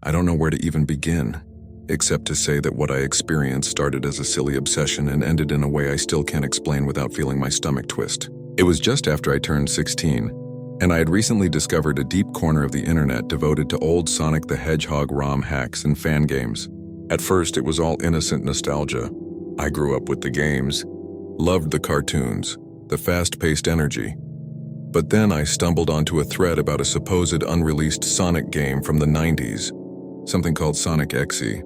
I don't know where to even begin, except to say that what I experienced started as a silly obsession and ended in a way I still can't explain without feeling my stomach twist. It was just after I turned 16, and I had recently discovered a deep corner of the internet devoted to old Sonic the Hedgehog ROM hacks and fan games. At first, it was all innocent nostalgia. I grew up with the games, loved the cartoons, the fast-paced energy. But then I stumbled onto a thread about a supposed unreleased Sonic game from the 90s, something called Sonic XE.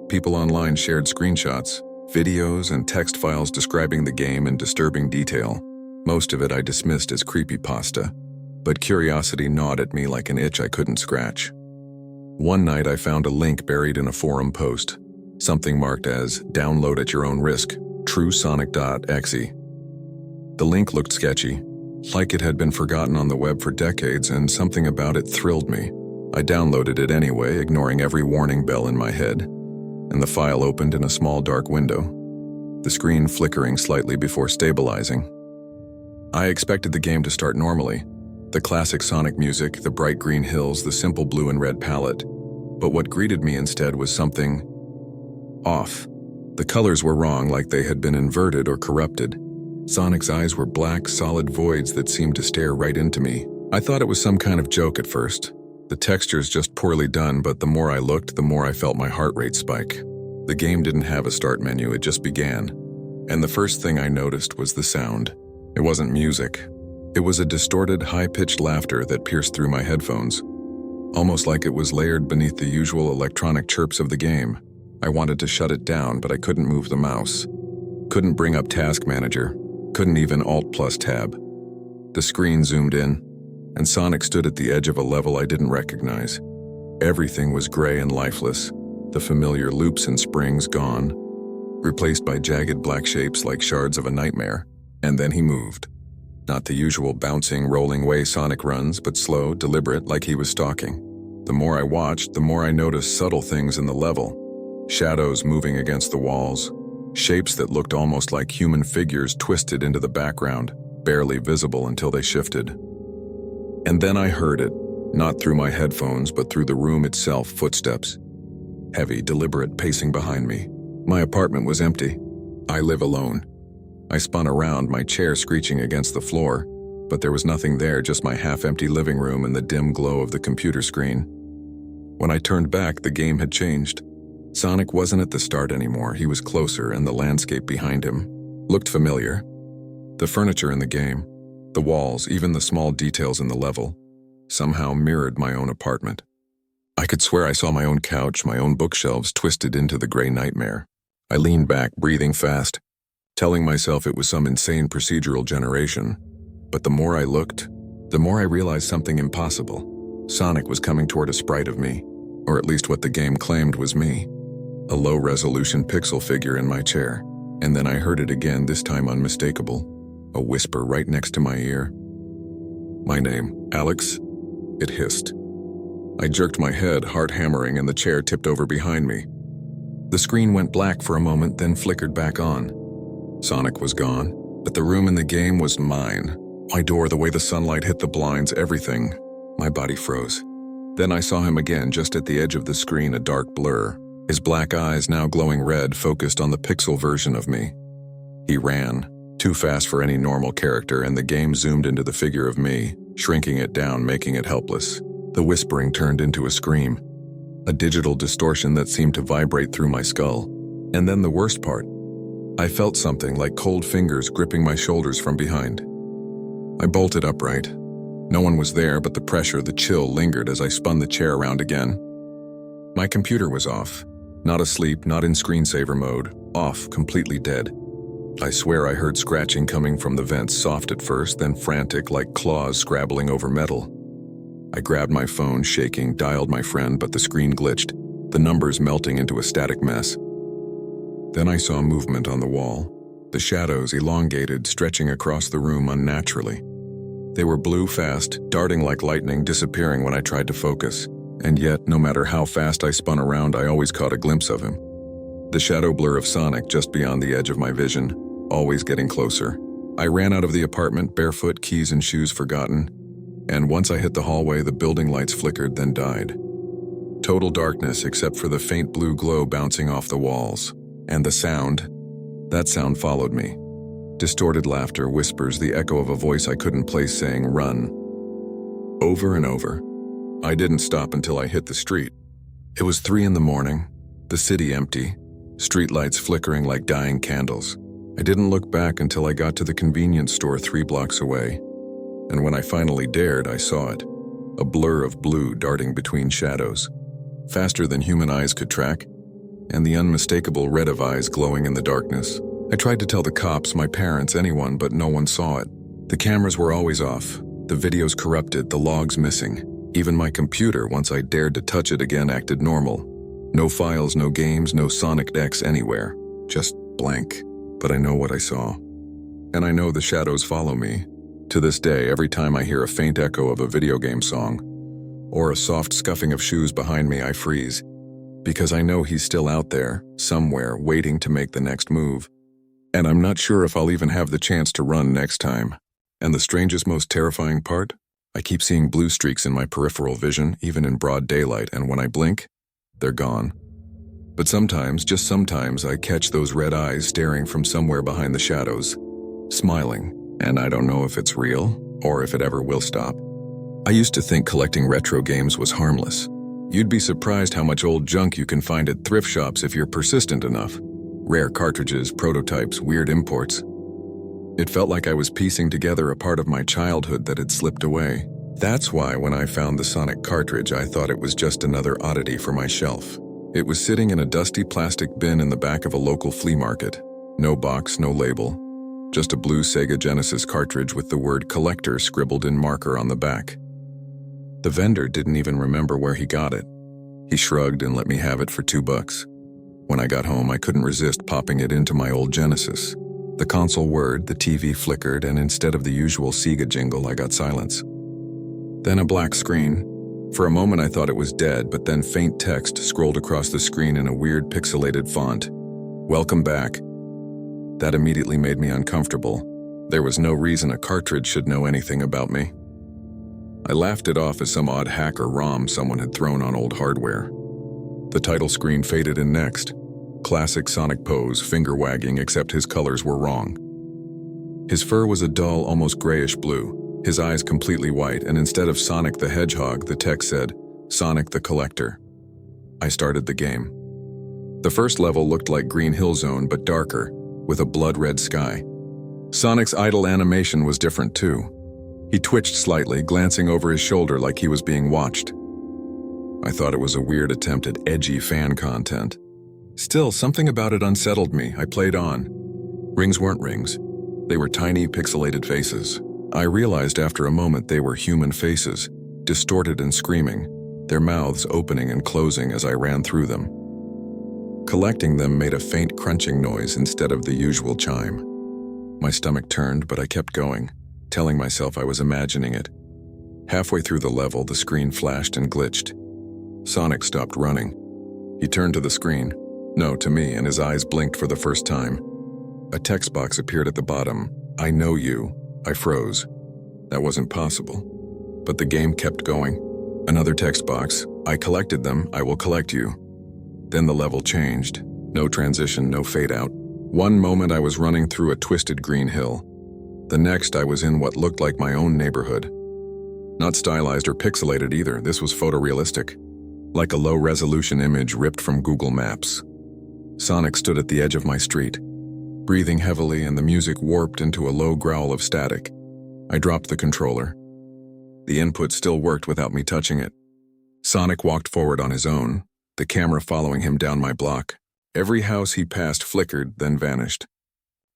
People online shared screenshots, videos, and text files describing the game in disturbing detail. Most of it I dismissed as creepypasta, but curiosity gnawed at me like an itch I couldn't scratch. One night I found a link buried in a forum post, something marked as "Download at your own risk, TRUE Sonic.exe." The link looked sketchy, like it had been forgotten on the web for decades, and something about it thrilled me. I downloaded it anyway, ignoring every warning bell in my head, and the file opened in a small dark window, the screen flickering slightly before stabilizing. I expected the game to start normally, the classic Sonic music, the bright green hills, the simple blue and red palette, but what greeted me instead was something off. The colors were wrong, like they had been inverted or corrupted. Sonic's eyes were black, solid voids that seemed to stare right into me. I thought it was some kind of joke at first. The texture's just poorly done, but the more I looked, the more I felt my heart rate spike. The game didn't have a start menu, it just began. And the first thing I noticed was the sound. It wasn't music. It was a distorted, high-pitched laughter that pierced through my headphones, almost like it was layered beneath the usual electronic chirps of the game. I wanted to shut it down, but I couldn't move the mouse. Couldn't bring up Task Manager. Couldn't even Alt+Tab. The screen zoomed in, and Sonic stood at the edge of a level I didn't recognize. Everything was gray and lifeless, the familiar loops and springs gone, replaced by jagged black shapes like shards of a nightmare. And then he moved. Not the usual bouncing, rolling way Sonic runs, but slow, deliberate, like he was stalking. The more I watched, the more I noticed subtle things in the level. Shadows moving against the walls, shapes that looked almost like human figures twisted into the background, barely visible until they shifted. And then I heard it, not through my headphones, but through the room itself, footsteps. Heavy, deliberate pacing behind me. My apartment was empty. I live alone. I spun around, my chair screeching against the floor, but there was nothing there, just my half-empty living room and the dim glow of the computer screen. When I turned back, the game had changed. Sonic wasn't at the start anymore, he was closer, and the landscape behind him looked familiar. The furniture in the game, the walls, even the small details in the level, somehow mirrored my own apartment. I could swear I saw my own couch, my own bookshelves twisted into the gray nightmare. I leaned back, breathing fast, telling myself it was some insane procedural generation. But the more I looked, the more I realized something impossible. Sonic was coming toward a sprite of me, or at least what the game claimed was me. A low-resolution pixel figure in my chair, and then I heard it again, this time unmistakable. A whisper right next to my ear. My name, Alex, it hissed. I jerked my head, heart hammering, and the chair tipped over behind me. The screen went black for a moment, then flickered back on. Sonic was gone, but the room in the game was mine. My door, the way the sunlight hit the blinds, everything. My body froze. Then I saw him again, just at the edge of the screen, a dark blur. His black eyes, now glowing red, focused on the pixel version of me. He ran, too fast for any normal character, and the game zoomed into the figure of me, shrinking it down, making it helpless. The whispering turned into a scream, a digital distortion that seemed to vibrate through my skull. And then the worst part. I felt something like cold fingers gripping my shoulders from behind. I bolted upright. No one was there, but the pressure, the chill lingered as I spun the chair around again. My computer was off. Not asleep, not in screensaver mode. Off, completely dead. I swear I heard scratching coming from the vents, soft at first, then frantic, like claws scrabbling over metal. I grabbed my phone, shaking, dialed my friend, but the screen glitched, the numbers melting into a static mess. Then I saw movement on the wall, the shadows elongated, stretching across the room unnaturally. They were blue fast, darting like lightning, disappearing when I tried to focus. And yet, no matter how fast I spun around, I always caught a glimpse of him. The shadow blur of Sonic just beyond the edge of my vision, always getting closer. I ran out of the apartment, barefoot, keys and shoes forgotten, and once I hit the hallway, the building lights flickered, then died. Total darkness except for the faint blue glow bouncing off the walls. And the sound. That sound followed me. Distorted laughter, whispers, the echo of a voice I couldn't place saying, "Run." Over and over. I didn't stop until I hit the street. It was 3 in the morning, the city empty, streetlights flickering like dying candles. I didn't look back until I got to the convenience store 3 blocks away. And when I finally dared, I saw it. A blur of blue darting between shadows. Faster than human eyes could track, and the unmistakable red of eyes glowing in the darkness. I tried to tell the cops, my parents, anyone, but no one saw it. The cameras were always off, the videos corrupted, the logs missing. Even my computer, once I dared to touch it again, acted normal. No files, no games, no Sonic X anywhere. Just blank. But I know what I saw. And I know the shadows follow me. To this day, every time I hear a faint echo of a video game song, or a soft scuffing of shoes behind me, I freeze. Because I know he's still out there, somewhere, waiting to make the next move. And I'm not sure if I'll even have the chance to run next time. And the strangest, most terrifying part? I keep seeing blue streaks in my peripheral vision, even in broad daylight, and when I blink, they're gone. But sometimes, just sometimes, I catch those red eyes staring from somewhere behind the shadows, smiling, and I don't know if it's real, or if it ever will stop. I used to think collecting retro games was harmless. You'd be surprised how much old junk you can find at thrift shops if you're persistent enough. Rare cartridges, prototypes, weird imports. It felt like I was piecing together a part of my childhood that had slipped away. That's why when I found the Sonic cartridge, I thought it was just another oddity for my shelf. It was sitting in a dusty plastic bin in the back of a local flea market. No box, no label. Just a blue Sega Genesis cartridge with the word collector scribbled in marker on the back. The vendor didn't even remember where he got it. He shrugged and let me have it for $2. When I got home, I couldn't resist popping it into my old Genesis. The console whirred, the TV flickered, and instead of the usual Sega jingle, I got silence. Then a black screen. For a moment I thought it was dead, but then faint text scrolled across the screen in a weird pixelated font. "Welcome back." That immediately made me uncomfortable. There was no reason a cartridge should know anything about me. I laughed it off as some odd hack or ROM someone had thrown on old hardware. The title screen faded in next. Classic Sonic pose, finger wagging, except his colors were wrong. His fur was a dull, almost grayish blue, his eyes completely white, and instead of Sonic the Hedgehog, the text said, "Sonic the Collector." I started the game. The first level looked like Green Hill Zone, but darker, with a blood-red sky. Sonic's idle animation was different too. He twitched slightly, glancing over his shoulder like he was being watched. I thought it was a weird attempt at edgy fan content. Still, something about it unsettled me. I played on. Rings weren't rings. They were tiny, pixelated faces. I realized after a moment they were human faces, distorted and screaming, their mouths opening and closing as I ran through them. Collecting them made a faint crunching noise instead of the usual chime. My stomach turned, but I kept going, telling myself I was imagining it. Halfway through the level, the screen flashed and glitched. Sonic stopped running. He turned to the screen. No, to me, and his eyes blinked for the first time. A text box appeared at the bottom. "I know you." I froze. That wasn't possible. But the game kept going. Another text box. "I collected them. I will collect you." Then the level changed. No transition, no fade out. One moment I was running through a twisted green hill. The next I was in what looked like my own neighborhood. Not stylized or pixelated either. This was photorealistic. Like a low-resolution image ripped from Google Maps. Sonic stood at the edge of my street, breathing heavily, and the music warped into a low growl of static. I dropped the controller. The input still worked without me touching it. Sonic walked forward on his own, the camera following him down my block. Every house he passed flickered, then vanished.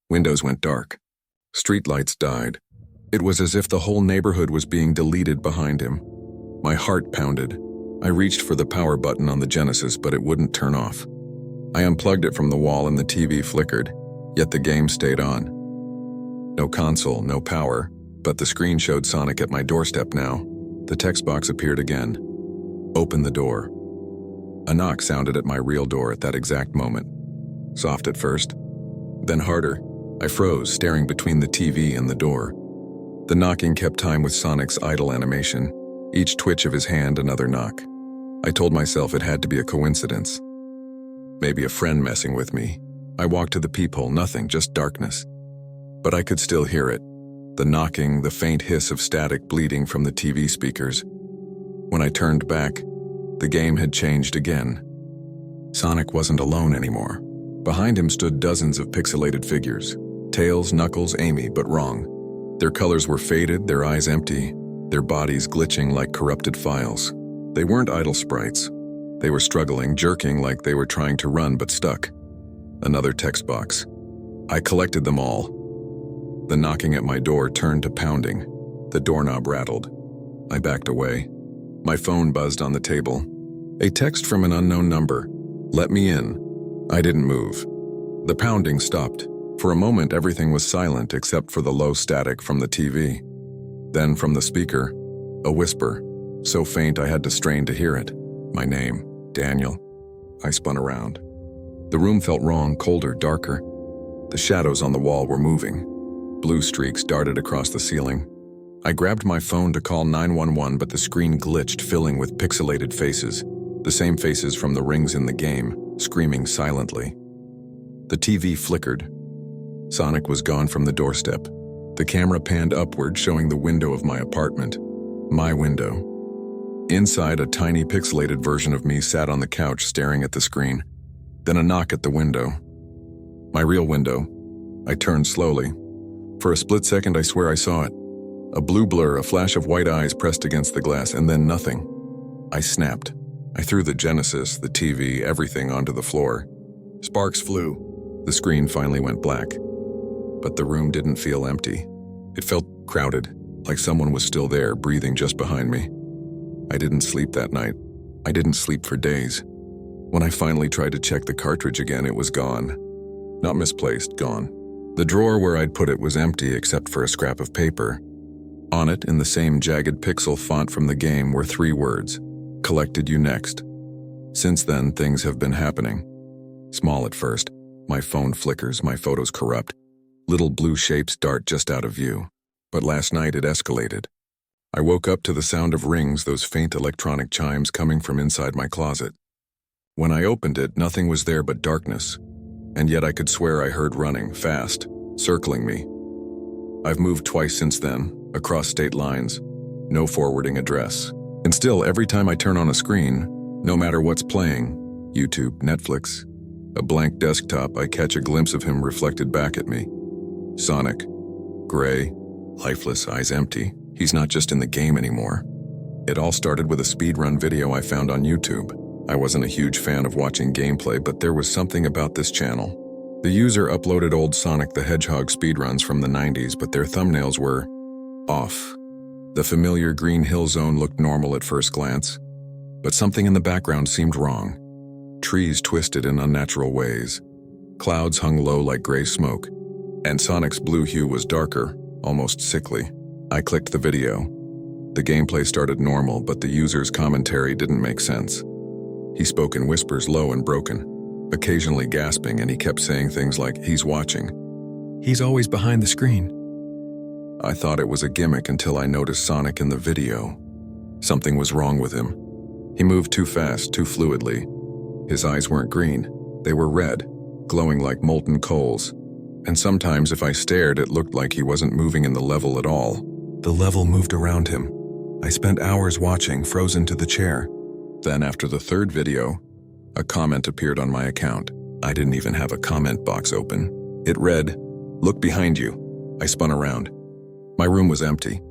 Windows went dark. Streetlights died. It was as if the whole neighborhood was being deleted behind him. My heart pounded. I reached for the power button on the Genesis, but it wouldn't turn off. I unplugged it from the wall and the TV flickered, yet the game stayed on. No console, no power, but the screen showed Sonic at my doorstep now. The text box appeared again. "Open the door." A knock sounded at my real door at that exact moment. Soft at first, then harder. I froze, staring between the TV and the door. The knocking kept time with Sonic's idle animation. Each twitch of his hand, another knock. I told myself it had to be a coincidence. Maybe a friend messing with me. I walked to the peephole, nothing, just darkness. But I could still hear it. The knocking, the faint hiss of static bleeding from the TV speakers. When I turned back, the game had changed again. Sonic wasn't alone anymore. Behind him stood dozens of pixelated figures. Tails, Knuckles, Amy, but wrong. Their colors were faded, their eyes empty, their bodies glitching like corrupted files. They weren't idle sprites. They were struggling, jerking like they were trying to run but stuck. Another text box. I collected them all. The knocking at my door turned to pounding. The doorknob rattled. I backed away. My phone buzzed on the table. A text from an unknown number. Let me in. I didn't move. The pounding stopped. For a moment, everything was silent except for the low static from the TV. Then from the speaker, a whisper, so faint I had to strain to hear it. My name, Daniel. I spun around. The room felt wrong, colder, darker. The shadows on the wall were moving. Blue streaks darted across the ceiling. I grabbed my phone to call 911, but the screen glitched, filling with pixelated faces. The same faces from the rings in the game, screaming silently. The TV flickered. Sonic was gone from the doorstep. The camera panned upward, showing the window of my apartment. My window. Inside, a tiny pixelated version of me sat on the couch staring at the screen. Then a knock at the window. My real window. I turned slowly. For a split second, I swear I saw it. A blue blur, a flash of white eyes pressed against the glass, and then nothing. I snapped. I threw the Genesis, the TV, everything onto the floor. Sparks flew. The screen finally went black. But the room didn't feel empty. It felt crowded, like someone was still there, breathing just behind me. I didn't sleep that night. I didn't sleep for days. When I finally tried to check the cartridge again, it was gone. Not misplaced, gone. The drawer where I'd put it was empty except for a scrap of paper. On it, in the same jagged pixel font from the game, were 3 words. Collected you next. Since then, things have been happening. Small at first. My phone flickers, my photos corrupt. Little blue shapes dart just out of view. But last night it escalated. I woke up to the sound of rings, those faint electronic chimes coming from inside my closet. When I opened it, nothing was there but darkness. And yet I could swear I heard running, fast, circling me. I've moved twice since then, across state lines. No forwarding address. And still, every time I turn on a screen, no matter what's playing, YouTube, Netflix, a blank desktop, I catch a glimpse of him reflected back at me. Sonic. Gray, lifeless, eyes empty. He's not just in the game anymore. It all started with a speedrun video I found on YouTube. I wasn't a huge fan of watching gameplay, but there was something about this channel. The user uploaded old Sonic the Hedgehog speedruns from the 90s, but their thumbnails were off. The familiar green hill zone looked normal at first glance, but something in the background seemed wrong. Trees twisted in unnatural ways. Clouds hung low like gray smoke, and Sonic's blue hue was darker, almost sickly. I clicked the video. The gameplay started normal, but the user's commentary didn't make sense. He spoke in whispers, low and broken, occasionally gasping, and he kept saying things like, "He's watching. He's always behind the screen." I thought it was a gimmick until I noticed Sonic in the video. Something was wrong with him. He moved too fast, too fluidly. His eyes weren't green. They were red, glowing like molten coals. And sometimes if I stared, it looked like he wasn't moving in the level at all. The level moved around him. I spent hours watching, frozen to the chair. Then after the 3rd video, a comment appeared on my account. I didn't even have a comment box open. It read, "Look behind you." I spun around. My room was empty.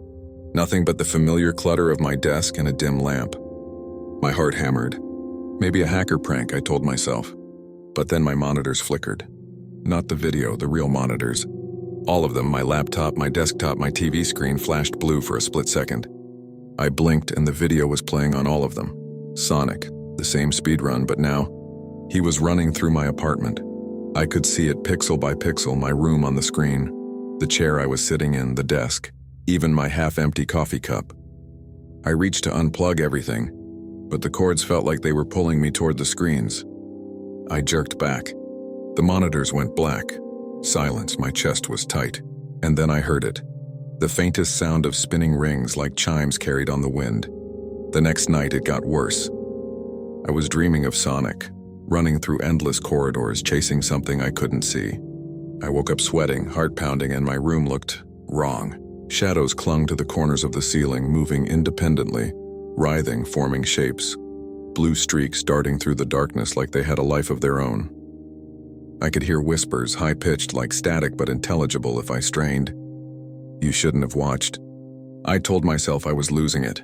Nothing but the familiar clutter of my desk and a dim lamp. My heart hammered. Maybe a hacker prank, I told myself. But then my monitors flickered. Not the video, the real monitors. All of them, my laptop, my desktop, my TV screen, flashed blue for a split second. I blinked and the video was playing on all of them. Sonic, the same speedrun, but now, he was running through my apartment. I could see it pixel by pixel, my room on the screen, the chair I was sitting in, the desk, even my half-empty coffee cup. I reached to unplug everything, but the cords felt like they were pulling me toward the screens. I jerked back. The monitors went black. Silence, my chest was tight. And then I heard it. The faintest sound of spinning rings like chimes carried on the wind. The next night it got worse. I was dreaming of Sonic, running through endless corridors, chasing something I couldn't see. I woke up sweating, heart pounding, and my room looked wrong. Shadows clung to the corners of the ceiling, moving independently, writhing, forming shapes. Blue streaks darting through the darkness like they had a life of their own. I could hear whispers, high-pitched like static but intelligible if I strained. You shouldn't have watched. I told myself I was losing it.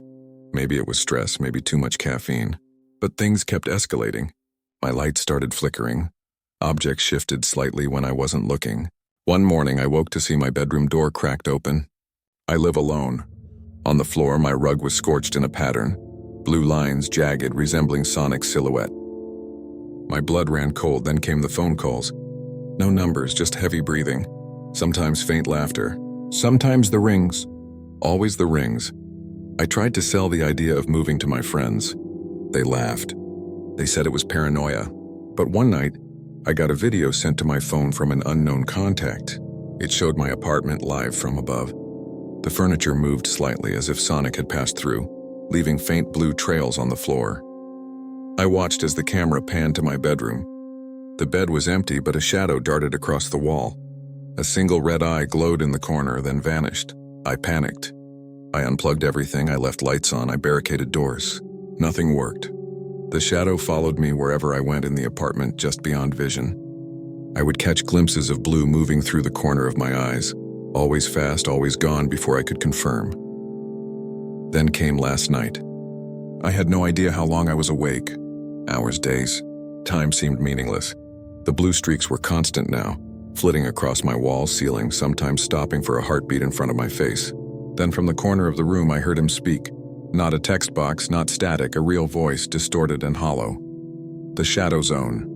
Maybe it was stress, maybe too much caffeine. But things kept escalating. My lights started flickering. Objects shifted slightly when I wasn't looking. One morning I woke to see my bedroom door cracked open. I live alone. On the floor, my rug was scorched in a pattern. Blue lines, jagged, resembling Sonic's silhouette. My blood ran cold, then came the phone calls. No numbers, just heavy breathing. Sometimes faint laughter. Sometimes the rings. Always the rings. I tried to sell the idea of moving to my friends. They laughed. They said it was paranoia. But one night, I got a video sent to my phone from an unknown contact. It showed my apartment live from above. The furniture moved slightly as if Sonic had passed through, leaving faint blue trails on the floor. I watched as the camera panned to my bedroom. The bed was empty, but a shadow darted across the wall. A single red eye glowed in the corner, then vanished. I panicked. I unplugged everything, I left lights on, I barricaded doors. Nothing worked. The shadow followed me wherever I went in the apartment, just beyond vision. I would catch glimpses of blue moving through the corner of my eyes, always fast, always gone before I could confirm. Then came last night. I had no idea how long I was awake. Hours, days. Time seemed meaningless. The blue streaks were constant now, flitting across my walls, ceiling, sometimes stopping for a heartbeat in front of my face. Then from the corner of the room I heard him speak. Not a text box, not static, a real voice, distorted and hollow. The shadow zone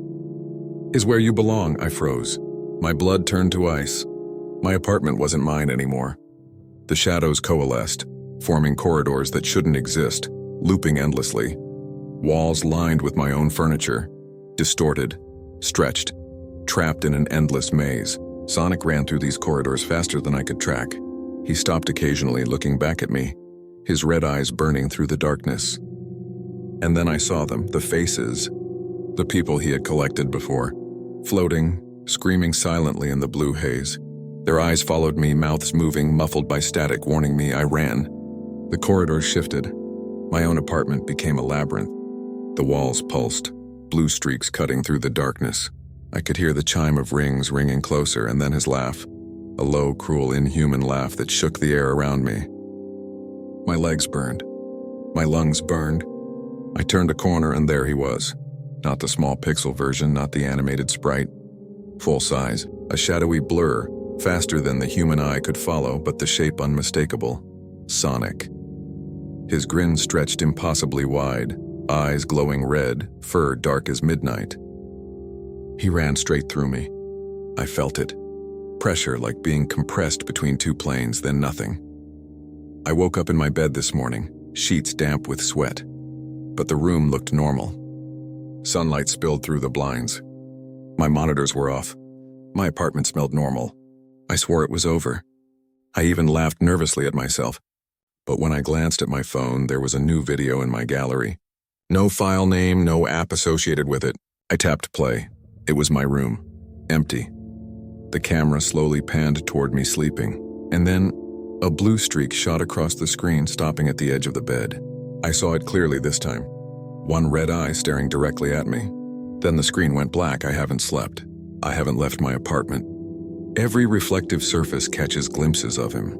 is where you belong, I froze. My blood turned to ice. My apartment wasn't mine anymore. The shadows coalesced, forming corridors that shouldn't exist, looping endlessly. Walls lined with my own furniture, distorted, stretched, trapped in an endless maze. Sonic ran through these corridors faster than I could track. He stopped occasionally, looking back at me, his red eyes burning through the darkness. And then I saw them, the faces, the people he had collected before, floating, screaming silently in the blue haze. Their eyes followed me, mouths moving, muffled by static, warning me. I ran. The corridors shifted. My own apartment became a labyrinth. The walls pulsed, blue streaks cutting through the darkness. I could hear the chime of rings ringing closer, and then his laugh, a low, cruel, inhuman laugh that shook the air around me. My legs burned. My lungs burned. I turned a corner and there he was. Not the small pixel version, not the animated sprite. Full size, a shadowy blur, faster than the human eye could follow, but the shape unmistakable. Sonic. His grin stretched impossibly wide, eyes glowing red, fur dark as midnight. He ran straight through me. I felt it. Pressure like being compressed between two planes, then nothing. I woke up in my bed this morning, sheets damp with sweat. But the room looked normal. Sunlight spilled through the blinds. My monitors were off. My apartment smelled normal. I swore it was over. I even laughed nervously at myself. But when I glanced at my phone, there was a new video in my gallery. No file name, no app associated with it. I tapped play. It was my room. Empty. The camera slowly panned toward me sleeping. And then, a blue streak shot across the screen, stopping at the edge of the bed. I saw it clearly this time. One red eye staring directly at me. Then the screen went black. I haven't slept. I haven't left my apartment. Every reflective surface catches glimpses of him.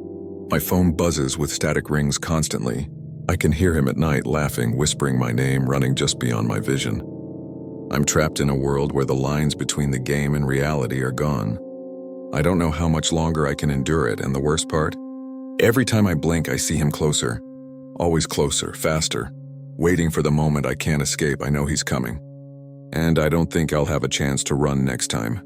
My phone buzzes with static rings constantly. I can hear him at night, laughing, whispering my name, running just beyond my vision. I'm trapped in a world where the lines between the game and reality are gone. I don't know how much longer I can endure it, and the worst part? Every time I blink, I see him closer. Always closer, faster. Waiting for the moment I can't escape. I know he's coming. And I don't think I'll have a chance to run next time.